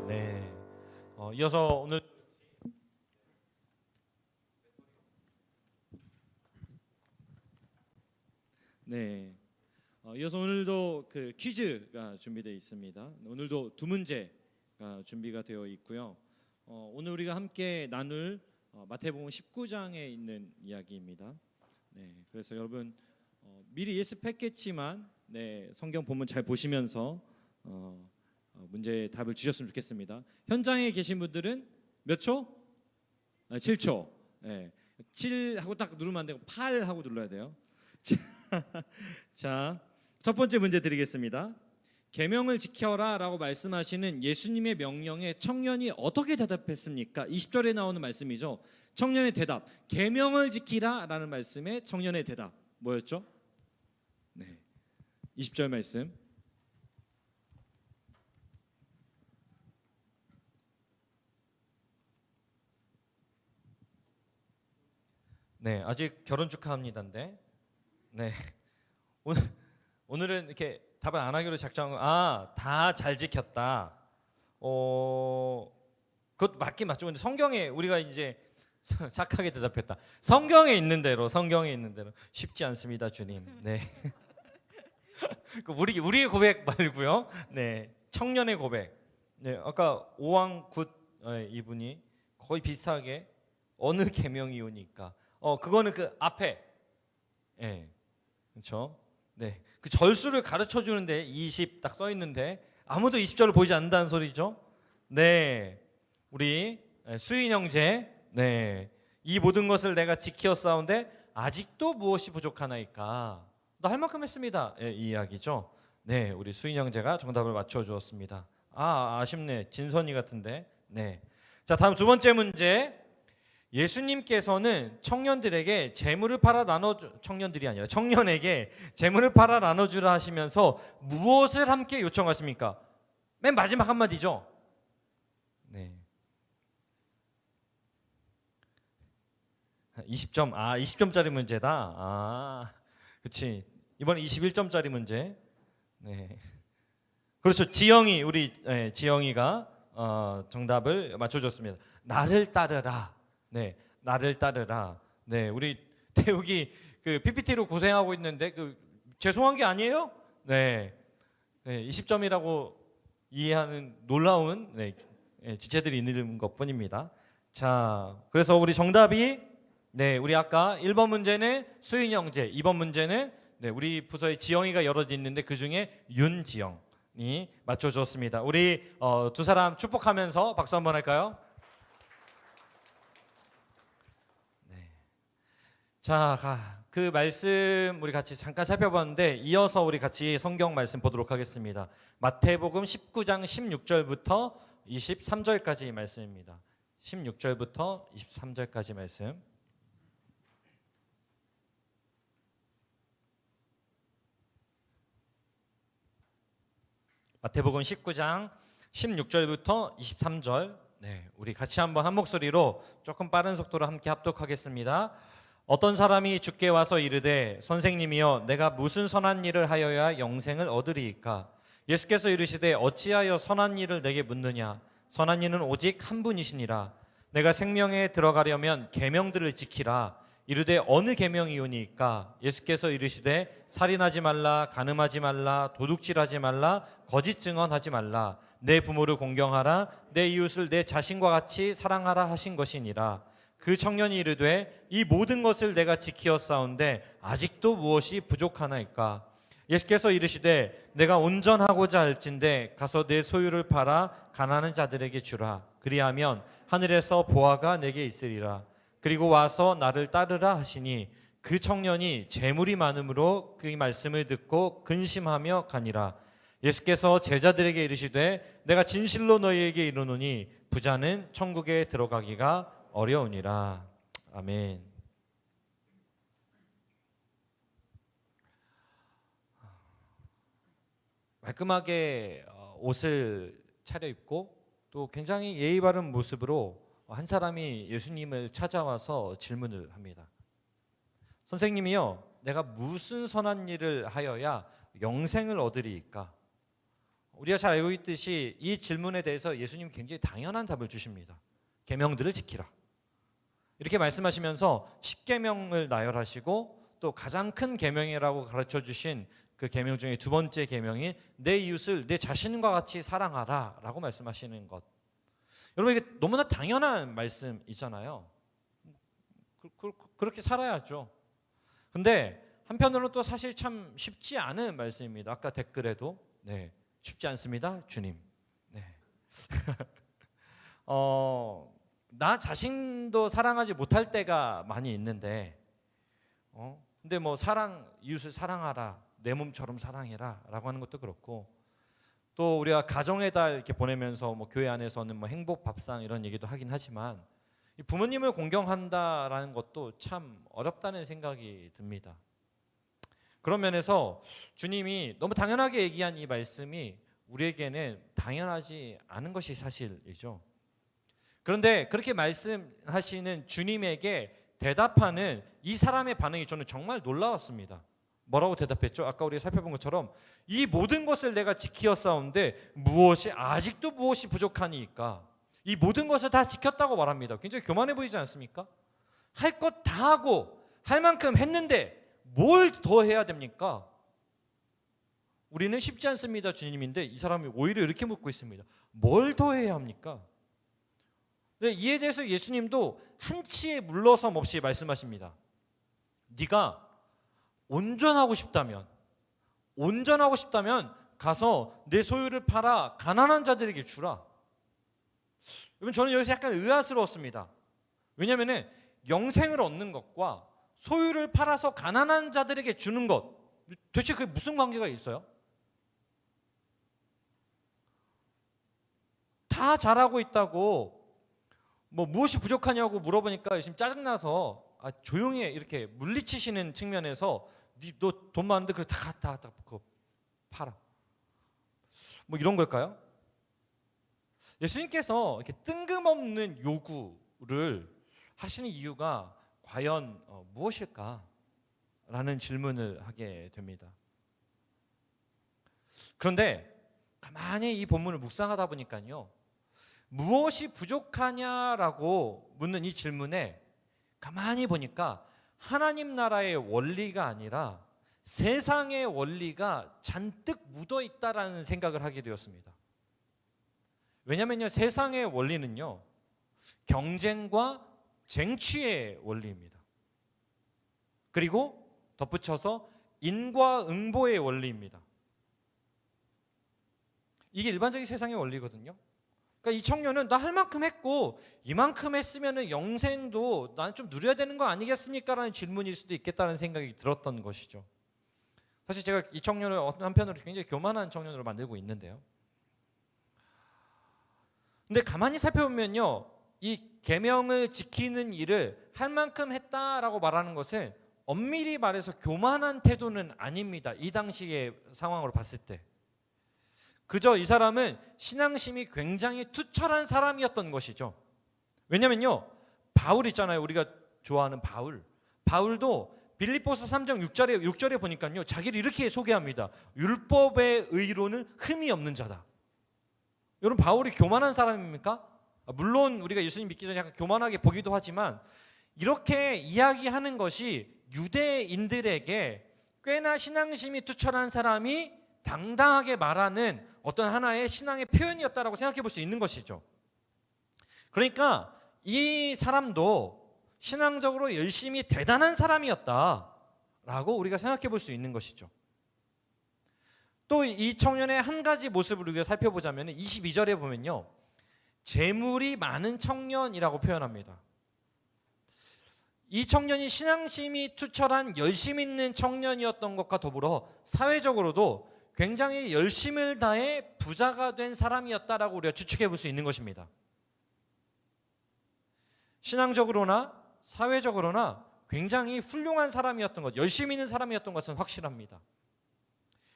네. 이어서 오늘 이어서 오늘도 그 퀴즈가 준비되어 있습니다. 오늘도 두 문제가 준비가 되어 있고요. 오늘 우리가 함께 나눌 마태복음 19장에 있는 이야기입니다. 네, 그래서 여러분 미리 예습했겠지만 성경 본문 잘 보시면서 문제 답을 주셨으면 좋겠습니다. 현장에 계신 분들은 몇 초? 7초. 7 하고 딱 누르면 안 되고 8 하고 눌러야 돼요. 자, 첫 번째 문제 드리겠습니다. 계명을 지켜라 라고 말씀하시는 예수님의 명령에 청년이 어떻게 대답했습니까? 20절에 나오는 말씀이죠. 청년의 대답, 계명을 지키라 라는 말씀에 청년의 대답 뭐였죠? 20절 말씀. 아직 결혼 축하합니다인데 오늘은 이렇게 답을 안 하기로 작정한 다 잘 지켰다. 그것도 맞긴 맞죠. 근데 성경에 우리가 이제 착하게 대답했다. 성경에 있는 대로 쉽지 않습니다, 주님. 우리의 고백 말고요. 청년의 고백. 아까 오왕 굿 이분이 거의 비슷하게 어느 계명이오니까. 그거는 그 앞에, 그렇죠? 그 절수를 가르쳐 주는데 20 딱 써 있는데 아무도 20절을 보이지 않는다는 소리죠. 우리 수인 형제, 이 모든 것을 내가 지키었사온데 아직도 무엇이 부족하나이까? 너 할 만큼 했습니다. 이 이야기죠. 우리 수인 형제가 정답을 맞춰 주었습니다. 아쉽네, 진선이 같은데. 자, 다음 두 번째 문제. 예수님께서는 청년들에게 재물을 팔아 청년들이 아니라 청년에게 재물을 팔아 나눠주라 하시면서 무엇을 함께 요청하십니까? 맨 마지막 한마디죠. 20점. 20점짜리 문제다. 그렇지. 이번에 21점짜리 문제. 그렇죠. 우리 지영이가 정답을 맞춰줬습니다. 나를 따르라. 나를 따르라. 우리 태욱이 그 PPT로 고생하고 있는데 죄송한 게 아니에요. 20점이라고 이해하는 놀라운 지체들이 있는 것뿐입니다. 자, 그래서 우리 정답이 우리 아까 1번 문제는 수인 형제, 2번 문제는 우리 부서에 지영이가 여럿 있는데 그 중에 윤지영이 맞춰줬습니다. 우리 두 사람 축복하면서 박수 한번 할까요? 자, 그 말씀 우리 같이 잠깐 살펴봤는데 이어서 우리 같이 성경 말씀 보도록 하겠습니다. 마태복음 19장 16절부터 23절까지 말씀입니다. 16절부터 23절까지 말씀. 마태복음 19장 16절부터 23절. 우리 같이 한번 한 목소리로 조금 빠른 속도로 함께 합독하겠습니다. 어떤 사람이 주께 와서 이르되 선생님이여 내가 무슨 선한 일을 하여야 영생을 얻으리이까? 예수께서 이르시되 어찌하여 선한 일을 내게 묻느냐? 선한 이는 오직 한 분이시니라. 내가 생명에 들어가려면 계명들을 지키라. 이르되 어느 계명이오니까? 예수께서 이르시되 살인하지 말라, 간음하지 말라, 도둑질하지 말라, 거짓 증언하지 말라, 내 부모를 공경하라, 내 이웃을 내 자신과 같이 사랑하라 하신 것이니라. 그 청년이 이르되 이 모든 것을 내가 지키었사온데 아직도 무엇이 부족하나이까? 예수께서 이르시되 내가 온전하고자 할진대 가서 내 소유를 팔아 가난한 자들에게 주라. 그리하면 하늘에서 보화가 내게 있으리라. 그리고 와서 나를 따르라 하시니 그 청년이 재물이 많음으로 그 말씀을 듣고 근심하며 가니라. 예수께서 제자들에게 이르시되 내가 진실로 너희에게 이르노니 부자는 천국에 들어가기가 어려우니라. 아멘. 말끔하게 옷을 차려입고 또 굉장히 예의 바른 모습으로 한 사람이 예수님을 찾아와서 질문을 합니다. 선생님이요, 내가 무슨 선한 일을 하여야 영생을 얻으리이까? 우리가 잘 알고 있듯이 이 질문에 대해서 예수님 굉장히 당연한 답을 주십니다. 계명들을 지키라. 이렇게 말씀하시면서 10계명을 나열하시고 또 가장 큰 계명이라고 가르쳐 주신 그 계명 중에 두 번째 계명인 내 이웃을 내 자신과 같이 사랑하라라고 말씀하시는 것. 여러분 이게 너무나 당연한 말씀이잖아요. 그렇게 살아야죠. 근데 한편으로는 또 사실 참 쉽지 않은 말씀입니다. 아까 댓글에도 쉽지 않습니다, 주님. 나 자신도 사랑하지 못할 때가 많이 있는데, 근데 뭐 이웃을 사랑하라, 내 몸처럼 사랑해라라고 하는 것도 그렇고, 또 우리가 가정의 달 이렇게 보내면서 뭐 교회 안에서는 뭐 행복 밥상 이런 얘기도 하긴 하지만 부모님을 공경한다라는 것도 참 어렵다는 생각이 듭니다. 그런 면에서 주님이 너무 당연하게 얘기한 이 말씀이 우리에게는 당연하지 않은 것이 사실이죠. 그런데 그렇게 말씀하시는 주님에게 대답하는 이 사람의 반응이 저는 정말 놀라웠습니다. 뭐라고 대답했죠? 아까 우리가 살펴본 것처럼 이 모든 것을 내가 지키었사온데 아직도 무엇이 부족하니까 이 모든 것을 다 지켰다고 말합니다. 굉장히 교만해 보이지 않습니까? 할 것 다 하고 할 만큼 했는데 뭘 더 해야 됩니까? 우리는 쉽지 않습니다, 주님인데 이 사람이 오히려 이렇게 묻고 있습니다. 뭘 더 해야 합니까? 네, 이에 대해서 예수님도 한치의 물러섬 없이 말씀하십니다. 네가 온전하고 싶다면 가서 내 소유를 팔아 가난한 자들에게 주라. 여러분 저는 여기서 약간 의아스러웠습니다. 왜냐하면 영생을 얻는 것과 소유를 팔아서 가난한 자들에게 주는 것 도대체 그게 무슨 관계가 있어요? 다 잘하고 있다고 뭐 무엇이 부족하냐고 물어보니까 지금 짜증나서 조용히 해 이렇게 물리치시는 측면에서 너 돈 많은데 그래 다 그거 팔아. 뭐 이런 걸까요? 예수님께서 이렇게 뜬금없는 요구를 하시는 이유가 과연 무엇일까라는 질문을 하게 됩니다. 그런데 가만히 이 본문을 묵상하다 보니까요. 무엇이 부족하냐라고 묻는 이 질문에 가만히 보니까 하나님 나라의 원리가 아니라 세상의 원리가 잔뜩 묻어 있다라는 생각을 하게 되었습니다. 왜냐면요, 세상의 원리는요, 경쟁과 쟁취의 원리입니다. 그리고 덧붙여서 인과응보의 원리입니다. 이게 일반적인 세상의 원리거든요. 그러니까 이 청년은 나 할 만큼 했고 이만큼 했으면 영생도 난 좀 누려야 되는 거 아니겠습니까? 라는 질문일 수도 있겠다는 생각이 들었던 것이죠. 사실 제가 이 청년을 한편으로 굉장히 교만한 청년으로 만들고 있는데요. 근데 가만히 살펴보면요, 이 계명을 지키는 일을 할 만큼 했다라고 말하는 것은 엄밀히 말해서 교만한 태도는 아닙니다. 이 당시의 상황으로 봤을 때. 그저 이 사람은 신앙심이 굉장히 투철한 사람이었던 것이죠. 왜냐면요, 바울 있잖아요. 우리가 좋아하는 바울도 빌립보서 3장 6절에 보니까요, 자기를 이렇게 소개합니다. 율법의 의로는 흠이 없는 자다. 여러분, 바울이 교만한 사람입니까? 물론 우리가 예수님 믿기 전에 약간 교만하게 보기도 하지만 이렇게 이야기하는 것이 유대인들에게 꽤나 신앙심이 투철한 사람이 당당하게 말하는 어떤 하나의 신앙의 표현이었다라고 생각해 볼 수 있는 것이죠. 그러니까 이 사람도 신앙적으로 열심히 대단한 사람이었다라고 우리가 생각해 볼 수 있는 것이죠. 또 이 청년의 한 가지 모습을 우리가 살펴보자면 22절에 보면요, 재물이 많은 청년이라고 표현합니다. 이 청년이 신앙심이 투철한 열심 있는 청년이었던 것과 더불어 사회적으로도 굉장히 열심을 다해 부자가 된 사람이었다라고 우리가 추측해 볼 수 있는 것입니다. 신앙적으로나 사회적으로나 굉장히 훌륭한 사람이었던 것, 열심 있는 사람이었던 것은 확실합니다.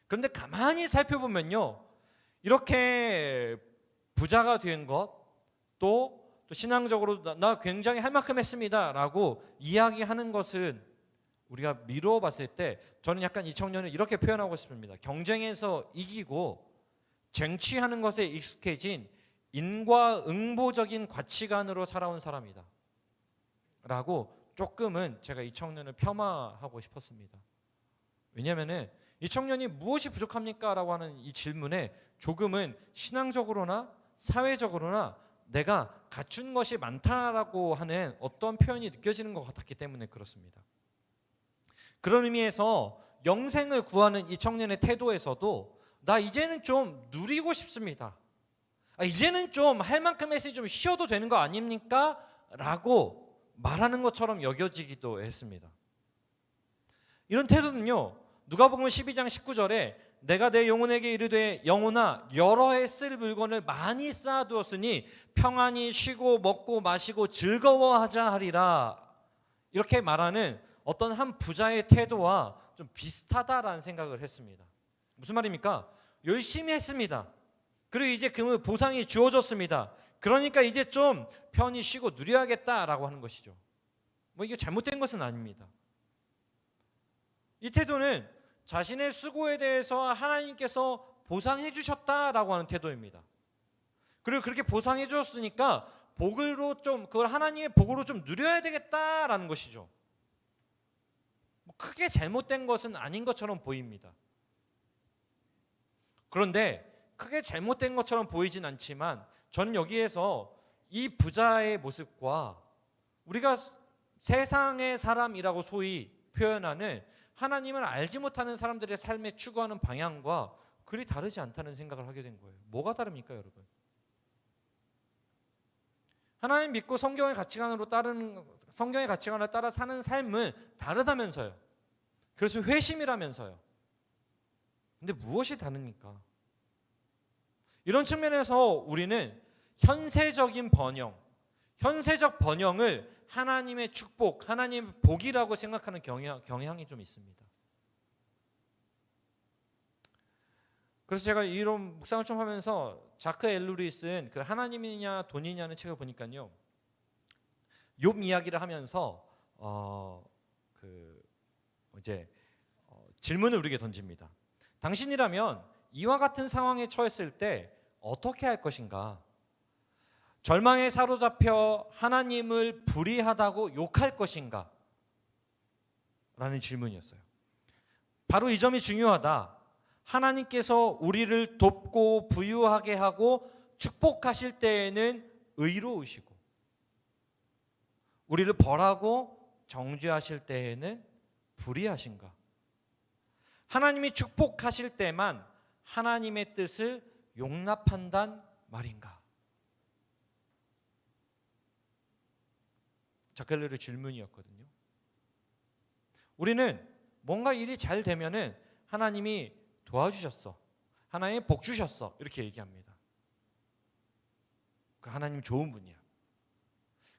그런데 가만히 살펴보면요, 이렇게 부자가 된 것, 또 신앙적으로 나 굉장히 할 만큼 했습니다 라고 이야기하는 것은 우리가 미루어 봤을 때 저는 약간 이 청년을 이렇게 표현하고 싶습니다. 경쟁에서 이기고 쟁취하는 것에 익숙해진 인과응보적인 가치관으로 살아온 사람이다 라고 조금은 제가 이 청년을 폄하하고 싶었습니다. 왜냐하면 이 청년이 무엇이 부족합니까? 라고 하는 이 질문에 조금은 신앙적으로나 사회적으로나 내가 갖춘 것이 많다라고 하는 어떤 표현이 느껴지는 것 같았기 때문에 그렇습니다. 그런 의미에서 영생을 구하는 이 청년의 태도에서도 나 이제는 좀 누리고 싶습니다. 이제는 좀 할 만큼 했으니 좀 쉬어도 되는 거 아닙니까? 라고 말하는 것처럼 여겨지기도 했습니다. 이런 태도는요, 누가복음 12장 19절에 내가 내 영혼에게 이르되 영혼아 여러 해 쓸 물건을 많이 쌓아두었으니 평안히 쉬고 먹고 마시고 즐거워하자 하리라, 이렇게 말하는 어떤 한 부자의 태도와 좀 비슷하다라는 생각을 했습니다. 무슨 말입니까? 열심히 했습니다. 그리고 이제 그 보상이 주어졌습니다. 그러니까 이제 좀 편히 쉬고 누려야겠다라고 하는 것이죠. 이게 잘못된 것은 아닙니다. 이 태도는 자신의 수고에 대해서 하나님께서 보상해 주셨다라고 하는 태도입니다. 그리고 그렇게 보상해 주셨으니까 복으로 좀, 그걸 하나님의 복으로 좀 누려야 되겠다라는 것이죠. 크게 잘못된 것은 아닌 것처럼 보입니다. 그런데 크게 잘못된 것처럼 보이진 않지만 저는 여기에서 이 부자의 모습과 우리가 세상의 사람이라고 소위 표현하는 하나님을 알지 못하는 사람들의 삶에 추구하는 방향과 그리 다르지 않다는 생각을 하게 된 거예요. 뭐가 다릅니까, 여러분? 하나님 믿고 성경의 가치관을 따라 사는 삶은 다르다면서요. 그래서 회심이라면서요. 근데 무엇이 다릅니까? 이런 측면에서 우리는 현세적 번영을 하나님의 축복, 하나님의 복이라고 생각하는 경향이 좀 있습니다. 그래서 제가 이런 묵상을 좀 하면서 자크 엘루리 쓴 그 하나님이냐 돈이냐는 책을 보니까요, 욥 이야기를 하면서 질문을 우리에게 던집니다. 당신이라면 이와 같은 상황에 처했을 때 어떻게 할 것인가? 절망에 사로잡혀 하나님을 불의하다고 욕할 것인가? 라는 질문이었어요. 바로 이 점이 중요하다. 하나님께서 우리를 돕고 부유하게 하고 축복하실 때에는 의로우시고, 우리를 벌하고 정죄하실 때에는 불의하신가? 하나님이 축복하실 때만 하나님의 뜻을 용납한단 말인가? 자켈레르의 질문이었거든요. 우리는 뭔가 일이 잘 되면은 하나님이 도와주셨어, 하나님이 복 주셨어, 이렇게 얘기합니다. 그 하나님 좋은 분이야.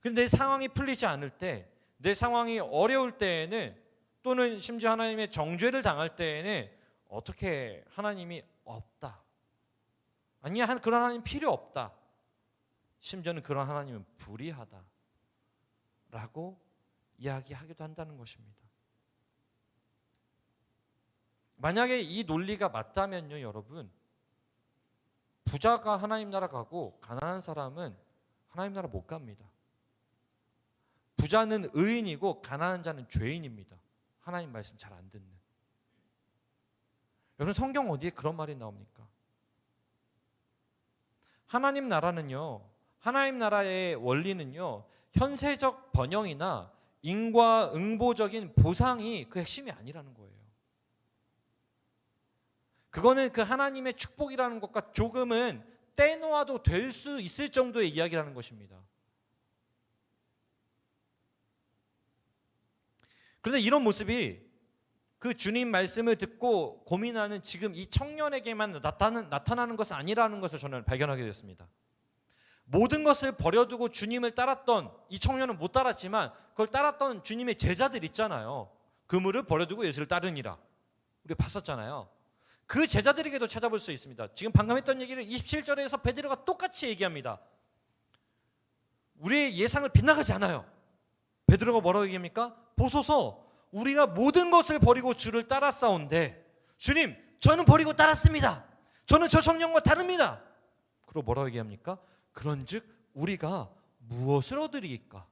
근데 내 상황이 풀리지 않을 때, 내 상황이 어려울 때에는, 또는 심지어 하나님의 정죄를 당할 때에는 어떻게 하나님이 없다, 아니 그런 하나님 필요 없다, 심지어는 그런 하나님은 불의하다 라고 이야기하기도 한다는 것입니다. 만약에 이 논리가 맞다면요, 여러분, 부자가 하나님 나라 가고 가난한 사람은 하나님 나라 못 갑니다. 부자는 의인이고 가난한 자는 죄인입니다. 하나님 말씀 잘 안 듣는. 여러분, 성경 어디에 그런 말이 나옵니까? 하나님 나라는요, 하나님 나라의 원리는요, 현세적 번영이나 인과응보적인 보상이 그 핵심이 아니라는 거예요. 그거는 그 하나님의 축복이라는 것과 조금은 떼놓아도 될 수 있을 정도의 이야기라는 것입니다. 그런데 이런 모습이 그 주님 말씀을 듣고 고민하는 지금 이 청년에게만 나타나는 것은 아니라는 것을 저는 발견하게 되었습니다. 모든 것을 버려두고 주님을 따랐던 이 청년은 못 따랐지만 그걸 따랐던 주님의 제자들 있잖아요. 그물을 버려두고 예수를 따르니라, 우리 봤었잖아요. 그 제자들에게도 찾아볼 수 있습니다. 지금 방금 했던 얘기를 27절에서 베드로가 똑같이 얘기합니다. 우리의 예상을 빗나가지 않아요. 베드로가 뭐라고 얘기합니까? 보소서, 우리가 모든 것을 버리고 주를 따랐사온데, 주님, 저는 버리고 따랐습니다. 저는 저 청년과 다릅니다. 그리고 뭐라고 얘기합니까? 그런즉 우리가 무엇을 얻으리까?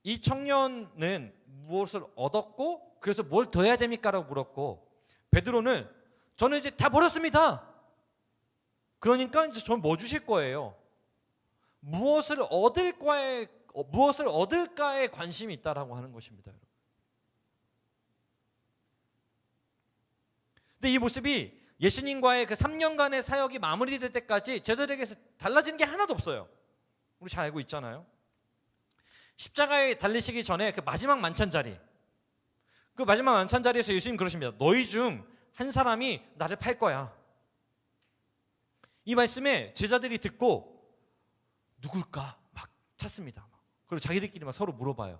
이 청년은 무엇을 얻었고 그래서 뭘 더 해야 됩니까? 라고 물었고, 베드로는 저는 이제 다 버렸습니다. 그러니까 이제 전 뭐 주실 거예요? 무엇을 얻을까에 관심이 있다라고 하는 것입니다. 근데 이 모습이 예수님과의 그 3년간의 사역이 마무리될 때까지 제자들에게서 달라지는 게 하나도 없어요. 우리 잘 알고 있잖아요. 십자가에 달리시기 전에 그 마지막 만찬 자리, 그 마지막 만찬 자리에서 예수님 그러십니다. 너희 중 한 사람이 나를 팔 거야. 이 말씀에 제자들이 듣고 누굴까 막 찾습니다. 그리고 자기들끼리 막 서로 물어봐요.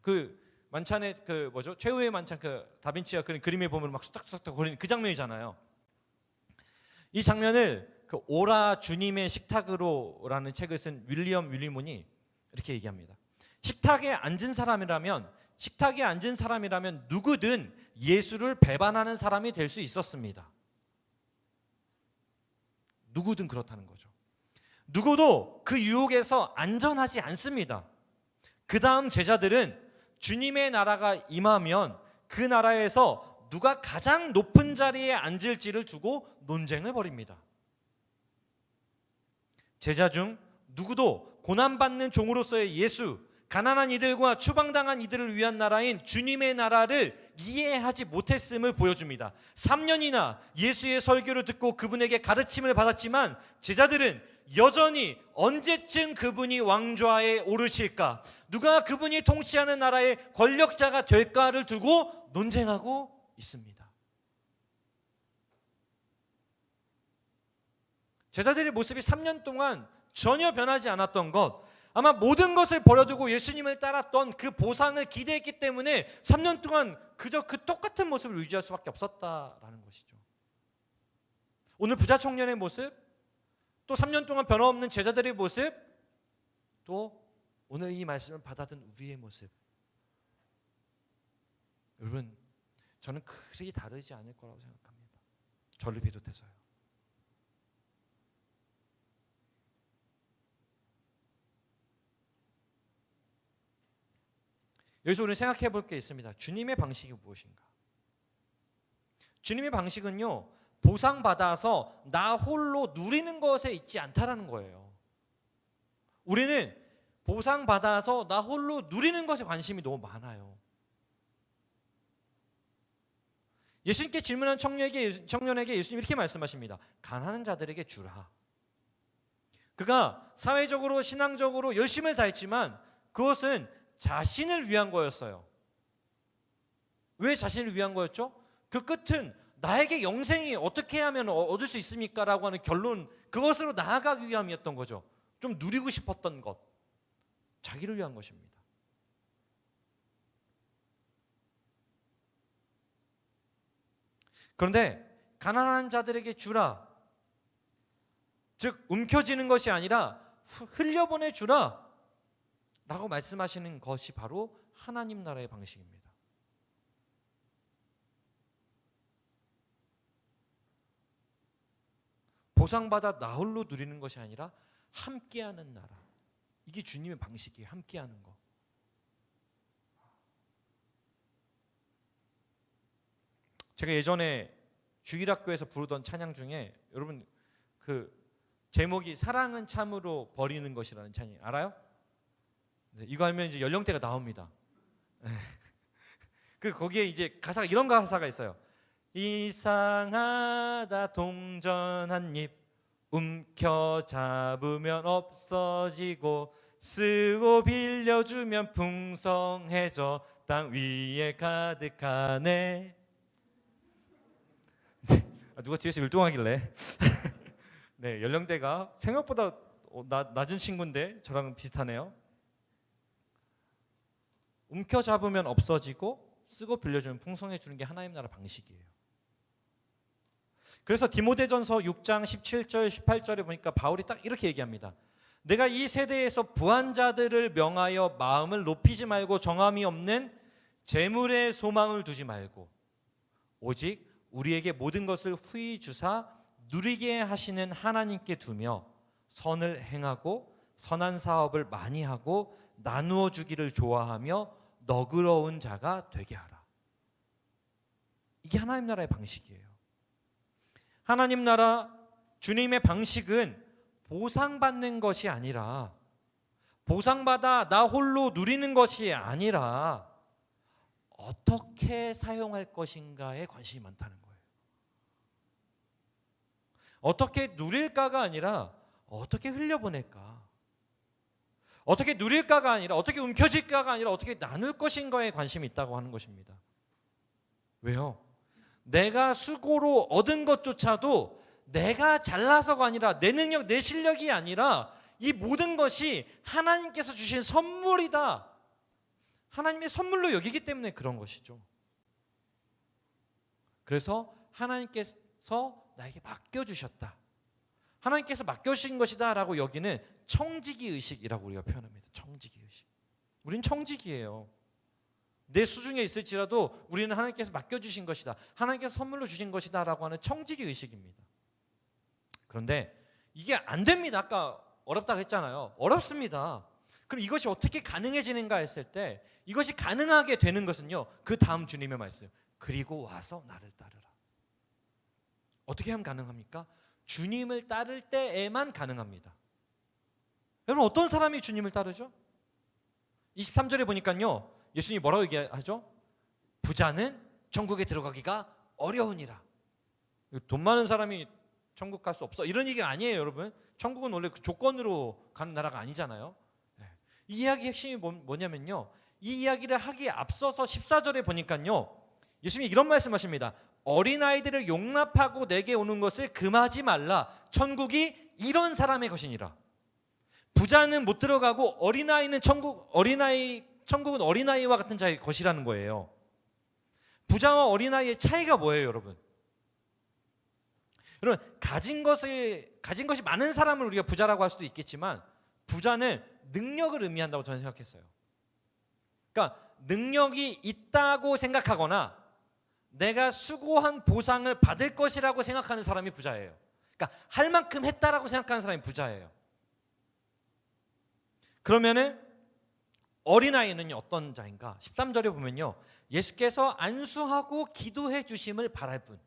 그 만찬의 그 뭐죠? 최후의 만찬, 그 다빈치가 그린 그림에 보면 막 수닥수닥 거리는 그 장면이잖아요. 이 장면을 그 오라 주님의 식탁으로라는 책을 쓴 윌리엄 윌리문이 이렇게 얘기합니다. 식탁에 앉은 사람이라면 누구든 예수를 배반하는 사람이 될 수 있었습니다. 누구든 그렇다는 거죠. 누구도 그 유혹에서 안전하지 않습니다. 그 다음 제자들은 주님의 나라가 임하면 그 나라에서 누가 가장 높은 자리에 앉을지를 두고 논쟁을 벌입니다. 제자 중 누구도 고난받는 종으로서의 예수, 가난한 이들과 추방당한 이들을 위한 나라인 주님의 나라를 이해하지 못했음을 보여줍니다. 3년이나 예수의 설교를 듣고 그분에게 가르침을 받았지만 제자들은 여전히 언제쯤 그분이 왕좌에 오르실까, 누가 그분이 통치하는 나라의 권력자가 될까를 두고 논쟁하고 있습니다. 제자들의 모습이 3년 동안 전혀 변하지 않았던 것, 아마 모든 것을 버려두고 예수님을 따랐던 그 보상을 기대했기 때문에 3년 동안 그저 그 똑같은 모습을 유지할 수밖에 없었다라는 것이죠. 오늘 부자 청년의 모습, 또 3년 동안 변화없는 제자들의 모습, 또 오늘 이 말씀을 받아든 우리의 모습, 여러분 저는 그리 다르지 않을 거라고 생각합니다. 저를 비롯해서요. 여기서 우리는 생각해 볼 게 있습니다. 주님의 방식이 무엇인가? 주님의 방식은요, 보상받아서 나 홀로 누리는 것에 있지 않다라는 거예요. 우리는 보상받아서 나 홀로 누리는 것에 관심이 너무 많아요. 예수님께 질문한 청년에게 예수님 이렇게 말씀하십니다. 가난한 자들에게 주라. 그가 사회적으로 신앙적으로 열심을 다했지만 그것은 자신을 위한 거였어요. 왜 자신을 위한 거였죠? 그 끝은 나에게 영생이 어떻게 하면 얻을 수 있습니까? 라고 하는 결론, 그것으로 나아가기 위함이었던 거죠. 좀 누리고 싶었던 것, 자기를 위한 것입니다. 그런데 가난한 자들에게 주라, 즉 움켜쥐는 것이 아니라 흘려보내 주라 라고 말씀하시는 것이 바로 하나님 나라의 방식입니다. 보상받아 나 홀로 누리는 것이 아니라 함께하는 나라, 이게 주님의 방식이에요. 함께하는 거. 제가 예전에 주일학교에서 부르던 찬양 중에 여러분 그 제목이 사랑은 참으로 버리는 것이라는 찬양 알아요? 이거 하면 이제 연령대가 나옵니다. 그 거기에 이제 가사가 이런 가사가 있어요. 이상하다 동전 한 입 움켜 잡으면 없어지고 쓰고 빌려주면 풍성해져 땅 위에 가득하네. 누가 뒤에서 율동하길래 네, 연령대가 생각보다 낮은 친구인데 저랑 비슷하네요. 움켜잡으면 없어지고 쓰고 빌려주면 풍성해지는 게 하나님 나라 방식이에요. 그래서 디모데전서 6장 17절 18절에 보니까 바울이 딱 이렇게 얘기합니다. 내가 이 세대에서 부한 자들을 명하여 마음을 높이지 말고 정함이 없는 재물의 소망을 두지 말고 오직 우리에게 모든 것을 후히 주사 누리게 하시는 하나님께 두며 선을 행하고 선한 사업을 많이 하고 나누어 주기를 좋아하며 너그러운 자가 되게 하라. 이게 하나님 나라의 방식이에요. 하나님 나라 주님의 방식은 보상받는 것이 아니라, 보상받아 나 홀로 누리는 것이 아니라 어떻게 사용할 것인가에 관심이 많다는 거예요. 어떻게 누릴까가 아니라 어떻게 흘려보낼까, 어떻게 누릴까가 아니라 어떻게 움켜질까가 아니라 어떻게 나눌 것인가에 관심이 있다고 하는 것입니다. 왜요? 내가 수고로 얻은 것조차도 내가 잘나서가 아니라 내 능력, 내 실력이 아니라 이 모든 것이 하나님께서 주신 선물이다, 하나님의 선물로 여기기 때문에 그런 것이죠. 그래서 하나님께서 나에게 맡겨주셨다, 하나님께서 맡겨주신 것이다 라고 여기는 청지기 의식이라고 우리가 표현합니다. 청지기 의식. 우린 청지기예요. 내 수중에 있을지라도 우리는 하나님께서 맡겨주신 것이다, 하나님께서 선물로 주신 것이다 라고 하는 청지기 의식입니다. 그런데 이게 안 됩니다. 아까 어렵다고 했잖아요. 어렵습니다. 그럼 이것이 어떻게 가능해지는가 했을 때, 이것이 가능하게 되는 것은요, 그 다음 주님의 말씀, 그리고 와서 나를 따르라. 어떻게 하면 가능합니까? 주님을 따를 때에만 가능합니다. 여러분, 어떤 사람이 주님을 따르죠? 23절에 보니까요, 예수님이 뭐라고 얘기하죠? 부자는 천국에 들어가기가 어려우니라. 돈 많은 사람이 천국 갈 수 없어, 이런 얘기가 아니에요. 여러분, 천국은 원래 그 조건으로 가는 나라가 아니잖아요. 이 이야기의 핵심이 뭐냐면요, 이 이야기를 하기에 앞서서 14절에 보니까요, 예수님이 이런 말씀하십니다. 어린아이들을 용납하고 내게 오는 것을 금하지 말라. 천국이 이런 사람의 것이니라. 부자는 못 들어가고 어린아이는 천국은 어린아이와 같은 자의 것이라는 거예요. 부자와 어린아이의 차이가 뭐예요, 여러분? 여러분, 가진 것이 많은 사람을 우리가 부자라고 할 수도 있겠지만, 부자는 능력을 의미한다고 저는 생각했어요. 그러니까 능력이 있다고 생각하거나 내가 수고한 보상을 받을 것이라고 생각하는 사람이 부자예요. 그러니까 할 만큼 했다라고 생각하는 사람이 부자예요. 그러면은 어린아이는요, 어떤 자인가? 13절에 보면요, 예수께서 안수하고 기도해 주심을 바랄 뿐.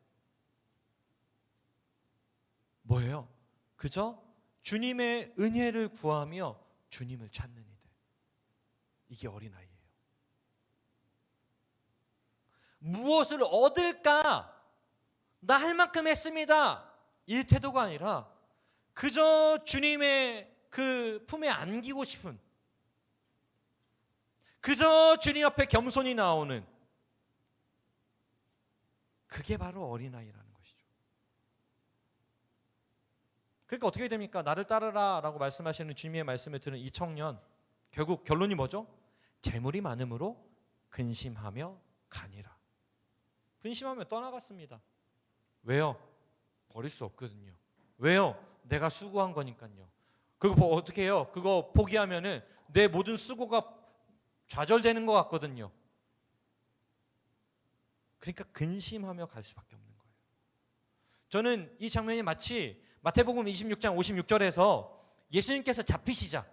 뭐예요? 그저 주님의 은혜를 구하며 주님을 찾는 이들. 이게 어린아이예요. 무엇을 얻을까? 나 할 만큼 했습니다, 이 태도가 아니라 그저 주님의 그 품에 안기고 싶은, 그저 주님 앞에 겸손히 나오는, 그게 바로 어린아이라는 것이죠. 그러니까 어떻게 됩니까? 나를 따르라 라고 말씀하시는 주님의 말씀을 들은 이 청년, 결국 결론이 뭐죠? 재물이 많음으로 근심하며 가니라. 근심하며 떠나갔습니다. 왜요? 버릴 수 없거든요. 왜요? 내가 수고한 거니까요. 그거 어떻게 해요? 그거 포기하면은 내 모든 수고가 좌절되는 것 같거든요. 그러니까 근심하며 갈 수밖에 없는 거예요. 저는 이 장면이 마치 마태복음 26장 56절에서 예수님께서 잡히시자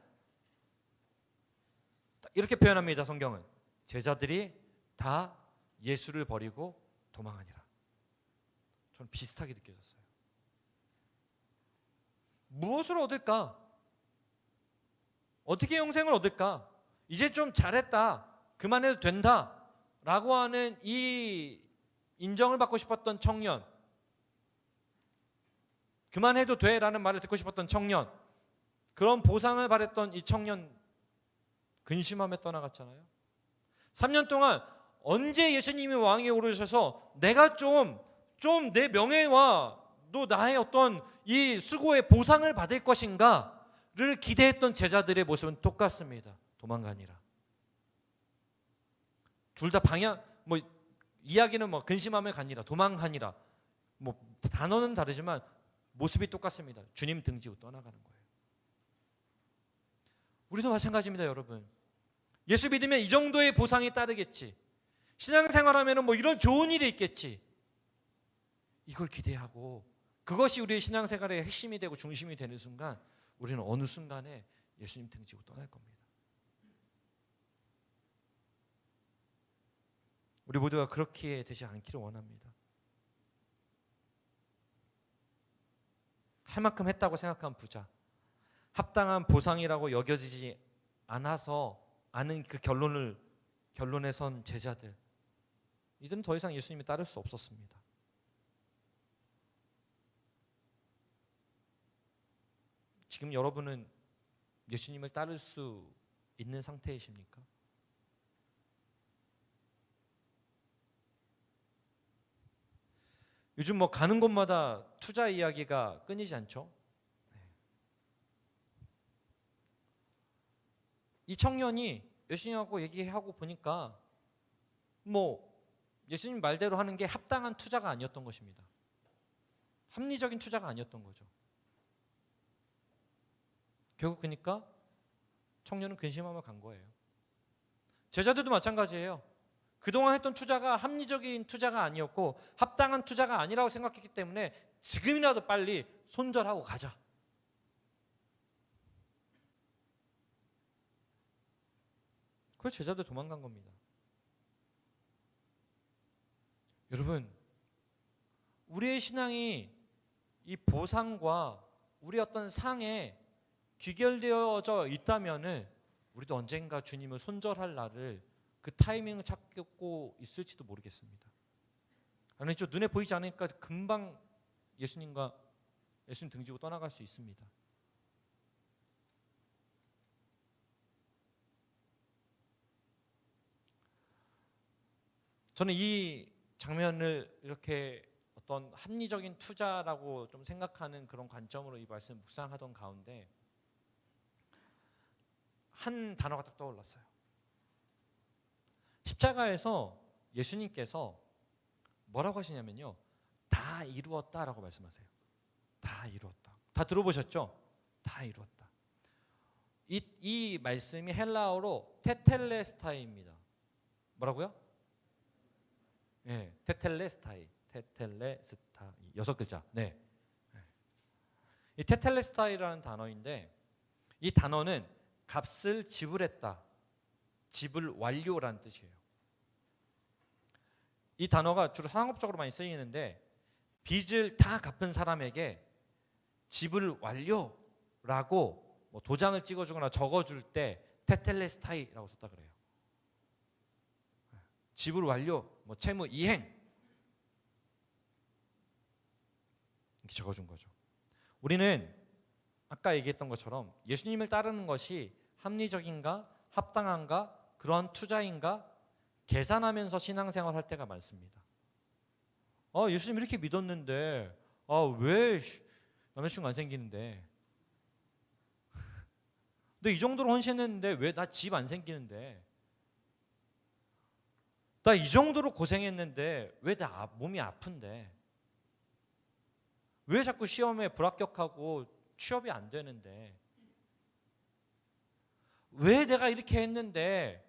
이렇게 표현합니다. 성경은 제자들이 다 예수를 버리고 도망하니라. 저는 비슷하게 느껴졌어요. 무엇을 얻을까? 어떻게 영생을 얻을까? 이제 좀 잘했다, 그만해도 된다 라고 하는 이 인정을 받고 싶었던 청년, 그만해도 돼 라는 말을 듣고 싶었던 청년, 그런 보상을 바랬던 이 청년, 근심하며 떠나갔잖아요. 3년 동안 언제 예수님이 왕위에 오르셔서 내가 좀 내 명예와 또 나의 어떤 이 수고의 보상을 받을 것인가를 기대했던 제자들의 모습은 똑같습니다. 도망가니라. 둘 다 방향, 이야기는 근심하며 가니라, 도망가니라, 단어는 다르지만 모습이 똑같습니다. 주님 등지고 떠나가는 거예요. 우리도 마찬가지입니다, 여러분. 예수 믿으면 이 정도의 보상이 따르겠지, 신앙생활하면 이런 좋은 일이 있겠지, 이걸 기대하고 그것이 우리의 신앙생활의 핵심이 되고 중심이 되는 순간 우리는 어느 순간에 예수님 등지고 떠날 겁니다. 우리 모두가 그렇게 되지 않기를 원합니다. 할 만큼 했다고 생각한 부자, 합당한 보상이라고 여겨지지 않은 그 결론에 선 제자들, 이들은 더 이상 예수님을 따를 수 없었습니다. 지금 여러분은 예수님을 따를 수 있는 상태이십니까? 요즘 가는 곳마다 투자 이야기가 끊이지 않죠? 이 청년이 예수님하고 얘기하고 보니까 예수님 말대로 하는 게 합당한 투자가 아니었던 것입니다. 합리적인 투자가 아니었던 거죠. 결국 그러니까 청년은 근심하며 간 거예요. 제자들도 마찬가지예요. 그동안 했던 투자가 합리적인 투자가 아니었고 합당한 투자가 아니라고 생각했기 때문에 지금이라도 빨리 손절하고 가자. 그래서 제자들 도망간 겁니다. 여러분, 우리의 신앙이 이 보상과 우리 어떤 상에 귀결되어져 있다면은 우리도 언젠가 주님을 손절할 날을 그 타이밍을 찾고 있을지도 모르겠습니다. 아니죠, 눈에 보이지 않으니까 금방 예수님 등지고 떠나갈 수 있습니다. 저는 이 장면을 이렇게 어떤 합리적인 투자라고 좀 생각하는 그런 관점으로 이 말씀 묵상하던 가운데 한 단어가 딱 떠올랐어요. 십자가에서 예수님께서 뭐라고 하시냐면요, 다 이루었다라고 말씀하세요. 다 이루었다. 다 들어보셨죠? 다 이루었다. 이 말씀이 헬라어로 테텔레스타이입니다. 뭐라고요? 네, 테텔레스타이. 6글자. 네. 이 테텔레스타이라는 단어인데 이 단어는 값을 지불했다, 지불 완료라는 뜻이에요. 이 단어가 주로 상업적으로 많이 쓰이는데 빚을 다 갚은 사람에게 지불 완료라고 도장을 찍어주거나 적어줄 때 테텔레스타이라고 썼다 그래요. 지불 완료, 채무 이행 이렇게 적어준 거죠. 우리는 아까 얘기했던 것처럼 예수님을 따르는 것이 합리적인가, 합당한가, 그러한 투자인가 계산하면서 신앙생활 할 때가 많습니다. 예수님 이렇게 믿었는데 왜 남자친구 안 생기는데, 근데 이 정도로 헌신했는데 왜 나 집 안 생기는데, 나 이 정도로 고생했는데 왜 나 몸이 아픈데, 왜 자꾸 시험에 불합격하고 취업이 안 되는데, 왜 내가 이렇게 했는데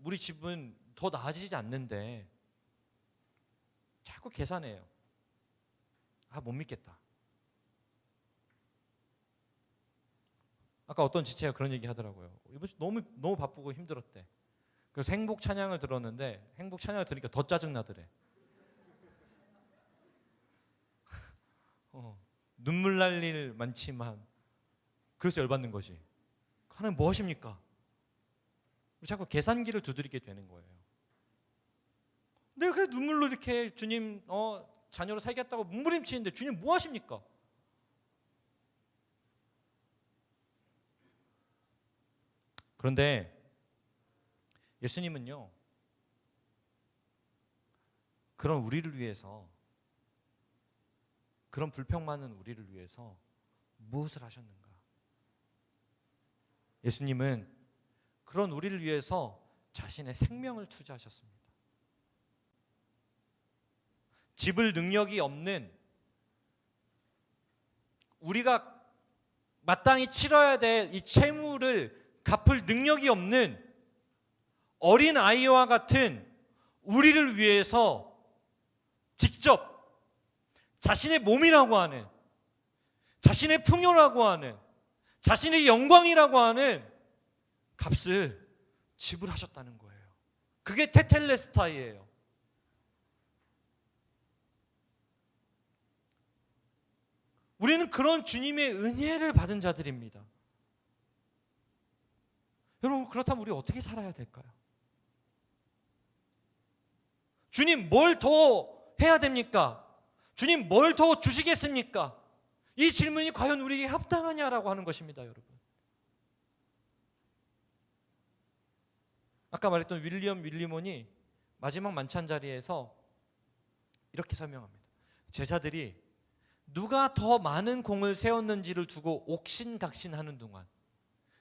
우리 집은 더 나아지지 않는데, 자꾸 계산해요. 못 믿겠다. 아까 어떤 지체가 그런 얘기 하더라고요. 이번 주 너무 바쁘고 힘들었대. 그래서 행복 찬양을 들었는데 행복 찬양을 들으니까 더 짜증나더래. 눈물 날 일 많지만 그래서 열받는 거지. 하나님 뭐 하십니까? 자꾸 계산기를 두드리게 되는 거예요. 내가 눈물로 이렇게 주님 자녀로 살겠다고 몸부림치는데 주님 뭐 하십니까? 그런데 예수님은요, 그런 우리를 위해서, 그런 불평 많은 우리를 위해서 무엇을 하셨는가? 예수님은 그런 우리를 위해서 자신의 생명을 투자하셨습니다. 지불 능력이 없는, 우리가 마땅히 치러야 될 이 채무를 갚을 능력이 없는 어린 아이와 같은 우리를 위해서 직접 자신의 몸이라고 하는, 자신의 풍요라고 하는, 자신의 영광이라고 하는 값을 지불하셨다는 거예요. 그게 테텔레스타이예요. 우리는 그런 주님의 은혜를 받은 자들입니다. 여러분, 그렇다면 우리 어떻게 살아야 될까요? 주님, 뭘 더 해야 됩니까? 주님, 뭘 더 주시겠습니까? 이 질문이 과연 우리에게 합당하냐라고 하는 것입니다, 여러분. 아까 말했던 윌리엄 윌리몬이 마지막 만찬 자리에서 이렇게 설명합니다. 제자들이 누가 더 많은 공을 세웠는지를 두고 옥신각신하는 동안,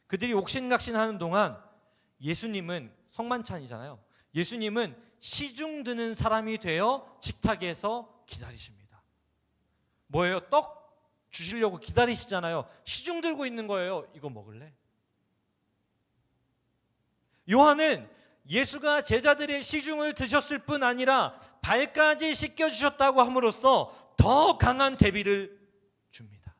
그들이 옥신각신하는 동안 예수님은, 성만찬이잖아요, 예수님은 시중 드는 사람이 되어 식탁에서 기다리십니다. 뭐예요? 떡 주시려고 기다리시잖아요. 시중 들고 있는 거예요. 이거 먹을래? 요한은 예수가 제자들의 시중을 드셨을 뿐 아니라 발까지 씻겨주셨다고 함으로써 더 강한 대비를 줍니다.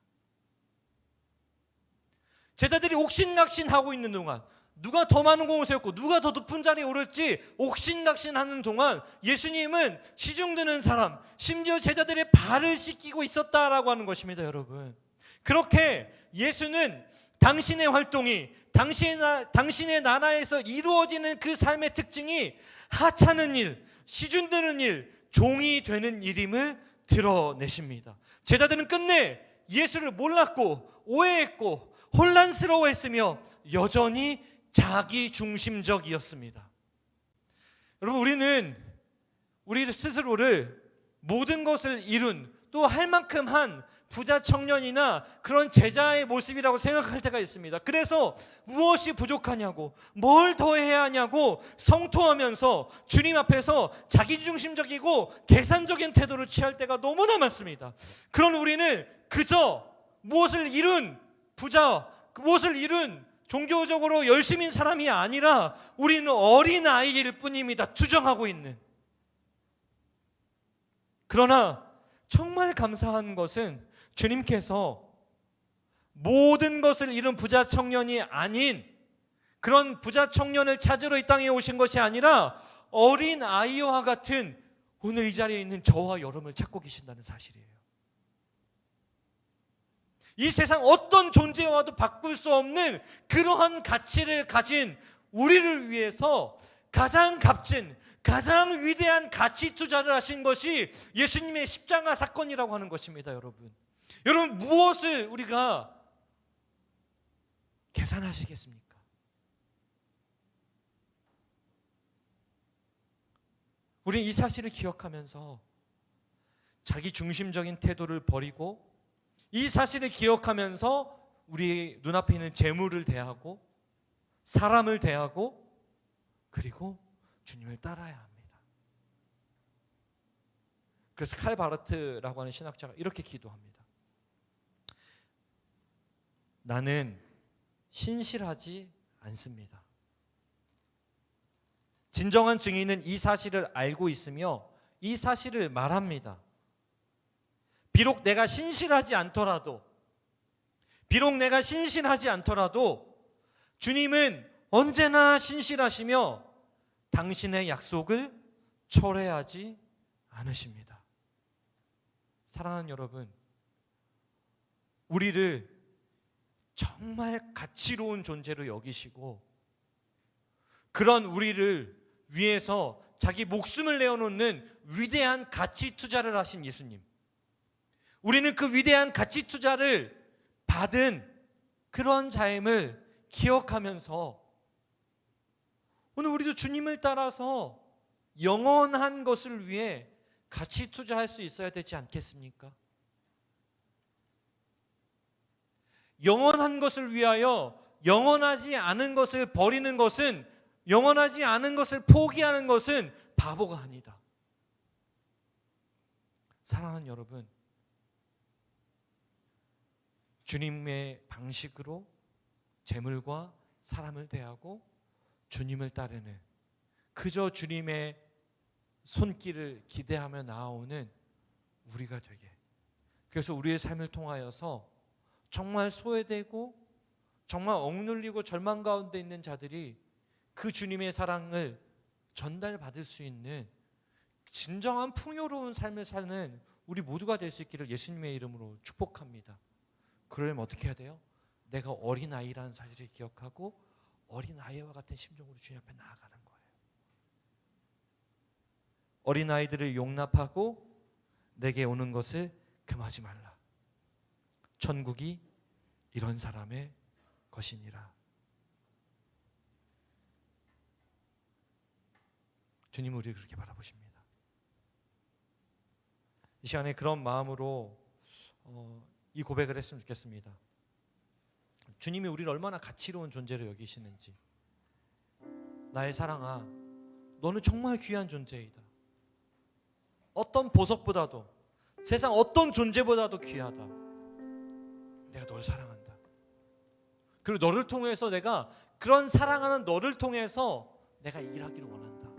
제자들이 옥신각신하고 있는 동안, 누가 더 많은 공을 세웠고 누가 더 높은 자리에 오를지 옥신각신하는 동안 예수님은 시중 드는 사람, 심지어 제자들의 발을 씻기고 있었다라고 하는 것입니다, 여러분. 그렇게 예수는 당신의 활동이, 당신의 나라에서 이루어지는 그 삶의 특징이 하찮은 일, 시중 드는 일, 종이 되는 일임을 드러내십니다. 제자들은 끝내 예수를 몰랐고 오해했고 혼란스러워했으며 여전히 자기 중심적이었습니다. 여러분, 우리는 우리 스스로를 모든 것을 이룬, 또 할 만큼 한 부자 청년이나 그런 제자의 모습이라고 생각할 때가 있습니다. 그래서 무엇이 부족하냐고, 뭘 더 해야 하냐고 성토하면서 주님 앞에서 자기중심적이고 계산적인 태도를 취할 때가 너무나 많습니다. 그런 우리는 그저 무엇을 이룬 부자, 무엇을 이룬 종교적으로 열심인 사람이 아니라 우리는 어린아이일 뿐입니다. 투정하고 있는. 그러나 정말 감사한 것은 주님께서 모든 것을 잃은 부자 청년이 아닌 그런 부자 청년을 찾으러 이 땅에 오신 것이 아니라 어린아이와 같은 오늘 이 자리에 있는 저와 여러분을 찾고 계신다는 사실이에요. 이 세상 어떤 존재와도 바꿀 수 없는 그러한 가치를 가진 우리를 위해서 가장 값진, 가장 위대한 가치 투자를 하신 것이 예수님의 십자가 사건이라고 하는 것입니다, 여러분. 여러분, 무엇을 우리가 계산하시겠습니까? 우리 이 사실을 기억하면서 자기 중심적인 태도를 버리고 이 사실을 기억하면서 우리 눈앞에 있는 재물을 대하고 사람을 대하고 그리고 주님을 따라야 합니다. 그래서 칼 바르트라고 하는 신학자가 이렇게 기도합니다. 나는 신실하지 않습니다. 진정한 증인은 이 사실을 알고 있으며 이 사실을 말합니다. 비록 내가 신실하지 않더라도, 주님은 언제나 신실하시며 당신의 약속을 철회하지 않으십니다. 사랑하는 여러분, 우리를 정말 가치로운 존재로 여기시고 그런 우리를 위해서 자기 목숨을 내어놓는 위대한 가치 투자를 하신 예수님, 우리는 그 위대한 가치 투자를 받은 그런 자임을 기억하면서 오늘 우리도 주님을 따라서 영원한 것을 위해 가치 투자할 수 있어야 되지 않겠습니까? 영원한 것을 위하여 영원하지 않은 것을 버리는 것은, 영원하지 않은 것을 포기하는 것은 바보가 아니다. 사랑하는 여러분, 주님의 방식으로 재물과 사람을 대하고 주님을 따르는, 그저 주님의 손길을 기대하며 나아오는 우리가 되게 그래서 우리의 삶을 통하여서 정말 소외되고 정말 억눌리고 절망 가운데 있는 자들이 그 주님의 사랑을 전달받을 수 있는 진정한 풍요로운 삶을 사는 우리 모두가 될 수 있기를 예수님의 이름으로 축복합니다. 그러려면 어떻게 해야 돼요? 내가 어린아이라는 사실을 기억하고 어린아이와 같은 심정으로 주님 앞에 나아가는 거예요. 어린아이들을 용납하고 내게 오는 것을 금하지 말라. 천국이 이런 사람의 것이니라. 주님은 우리를 그렇게 바라보십니다. 이 시간에 그런 마음으로 이 고백을 했으면 좋겠습니다. 주님이 우리를 얼마나 가치로운 존재로 여기시는지. 나의 사랑아, 너는 정말 귀한 존재이다. 어떤 보석보다도, 세상 어떤 존재보다도 귀하다. 내가 널 사랑한다. 그리고 너를 통해서 내가, 그런 사랑하는 너를 통해서 내가 일하기를 원한다.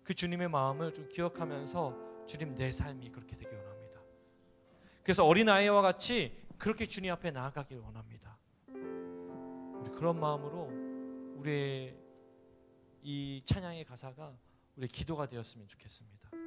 그 주님의 마음을 좀 기억하면서 주님, 내 삶이 그렇게 되길 원합니다. 그래서 어린아이와 같이 그렇게 주님 앞에 나아가길 원합니다. 우리 그런 마음으로 우리의 이 찬양의 가사가 우리의 기도가 되었으면 좋겠습니다.